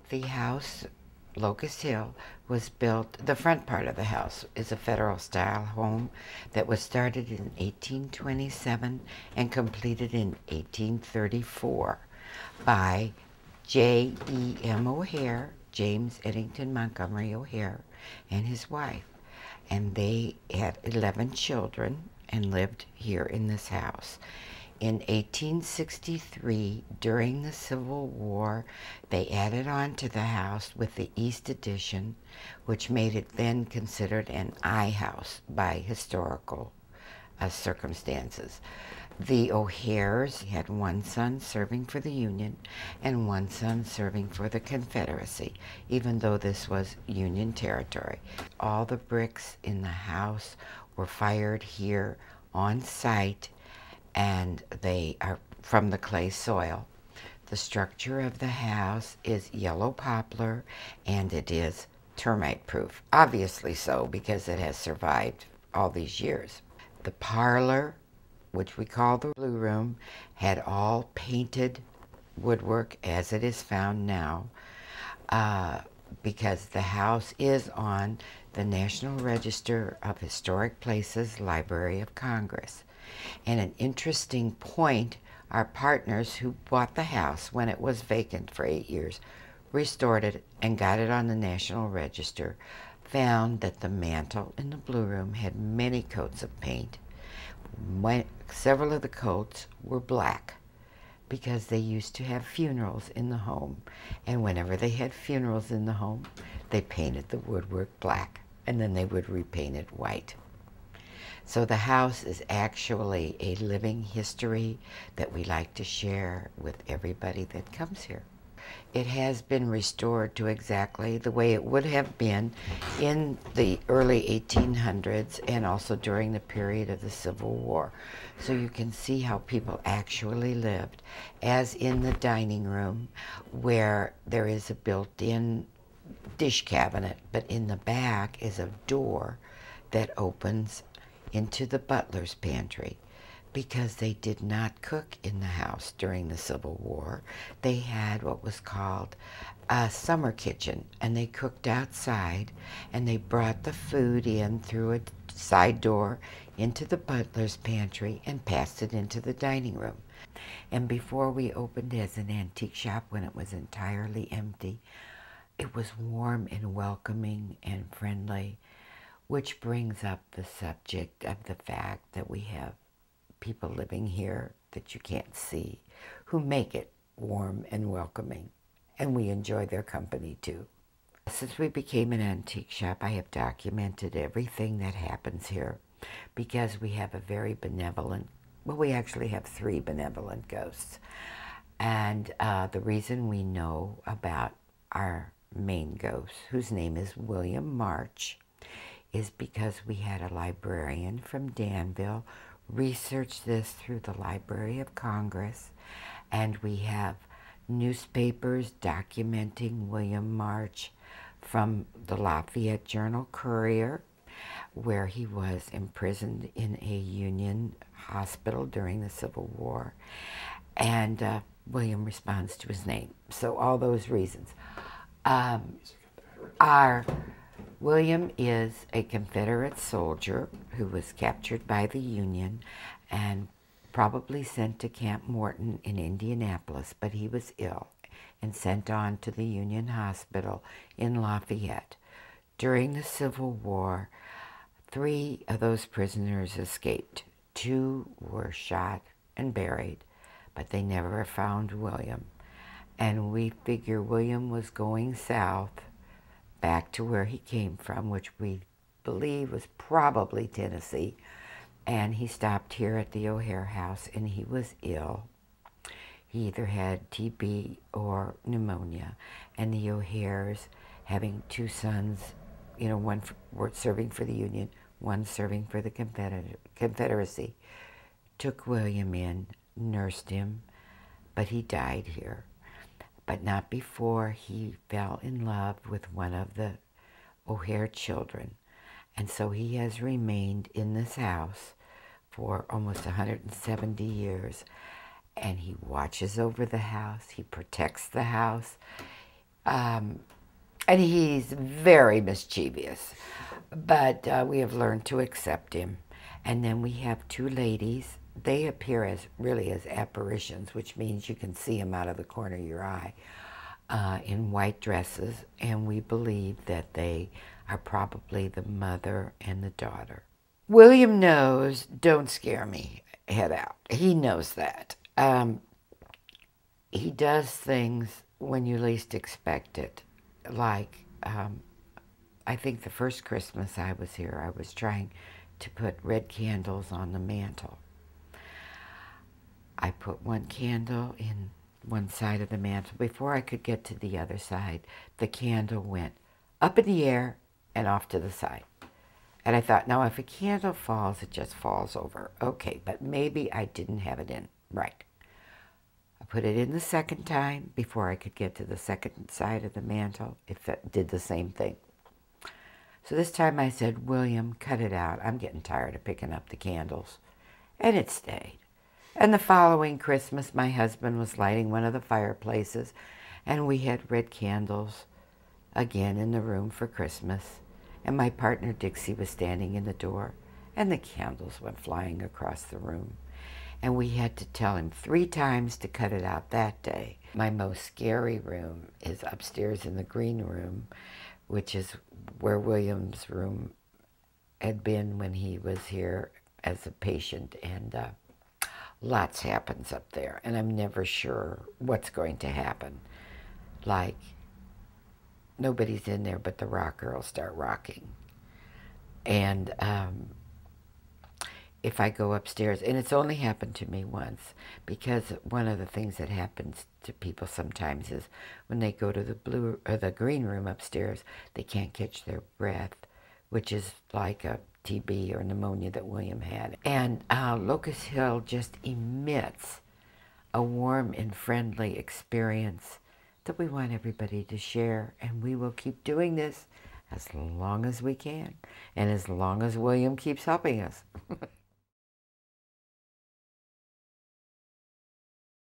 The house, Locust Hill, was built, the front part of the house is a federal style home that was started in 1827 and completed in 1834 by J.E.M. O'Hare, James Eddington Montgomery O'Hare, and his wife. And they had 11 children and lived here in this house. In 1863, during the Civil War, they added on to the house with the East Addition, which made it then considered an I house by historical circumstances. The O'Hares had one son serving for the Union and one son serving for the Confederacy, even though this was Union territory. All the bricks in the house were fired here on site, and they are from the clay soil. The structure of the house is yellow poplar, and it is termite proof. Obviously so, because it has survived all these years. The parlor, which we call the blue room, had all painted woodwork as it is found now, because the house is on the National Register of Historic Places, Library of Congress. And an interesting point, our partners who bought the house when it was vacant for 8 years, restored it and got it on the National Register, found that the mantle in the blue room had many coats of paint. Several of the coats were black because they used to have funerals in the home. And whenever they had funerals in the home, they painted the woodwork black, and then they would repaint it white. So the house is actually a living history that we like to share with everybody that comes here. It has been restored to exactly the way it would have been in the early 1800s and also during the period of the Civil War. So you can see how people actually lived, as in the dining room, where there is a built-in dish cabinet, but in the back is a door that opens into the butler's pantry, because they did not cook in the house during the Civil War. They had what was called a summer kitchen, and they cooked outside, and they brought the food in through a side door into the butler's pantry and passed it into the dining room. And before we opened as an antique shop, when it was entirely empty, it was warm and welcoming and friendly, which brings up the subject of the fact that we have people living here that you can't see who make it warm and welcoming, and we enjoy their company too. Since we became an antique shop, I have documented everything that happens here, because we have a very benevolent, well, we actually have 3 benevolent ghosts. And the reason we know about our main ghost, whose name is William March, is because we had a librarian from Danville research this through the Library of Congress, and we have newspapers documenting William March from the Lafayette Journal-Courier, where he was imprisoned in a Union hospital during the Civil War, and William responds to his name. So all those reasons. William is a Confederate soldier who was captured by the Union and probably sent to Camp Morton in Indianapolis, but he was ill and sent on to the Union Hospital in Lafayette. During the Civil War, 3 of those prisoners escaped. 2 were shot and buried, but they never found William. And we figure William was going south back to where he came from, which we believe was probably Tennessee. And he stopped here at the O'Hare house, and he was ill. He either had TB or pneumonia. And the O'Hares, having 2 sons, you know, one serving for the Union, one serving for the Confederacy, took William in, nursed him, but he died here. But not before he fell in love with one of the O'Hare children. And so he has remained in this house for almost 170 years. And he watches over the house. He protects the house. Um, and he's very mischievous, but we have learned to accept him. And then we have two ladies. They appear as really as apparitions, which means you can see them out of the corner of your eye, in white dresses, and we believe that they are probably the mother and the daughter. William knows, don't scare me, head out. He knows that. He does things when you least expect it. Like, I think the first Christmas I was here, I was trying to put red candles on the mantle. I put one candle in one side of the mantle. Before I could get to the other side, the candle went up in the air and off to the side. And I thought, now if a candle falls, it just falls over. Okay, but maybe I didn't have it in right. I put it in the second time. Before I could get to the second side of the mantle, it did the same thing. So this time I said, William, cut it out. I'm getting tired of picking up the candles. And it stayed. And the following Christmas, my husband was lighting one of the fireplaces, and we had red candles again in the room for Christmas. And my partner Dixie was standing in the door, and the candles went flying across the room. And we had to tell him 3 times to cut it out that day. My most scary room is upstairs in the green room, which is where William's room had been when he was here as a patient, and lots happens up there, and I'm never sure what's going to happen. Like, nobody's in there, but the rocker will start rocking. And if I go upstairs, and it's only happened to me once, because one of the things that happens to people sometimes is when they go to the blue or the green room upstairs, they can't catch their breath, which is like a TB or pneumonia that William had. And Locust Hill just emits a warm and friendly experience that we want everybody to share, and we will keep doing this as long as we can, and as long as William keeps helping us.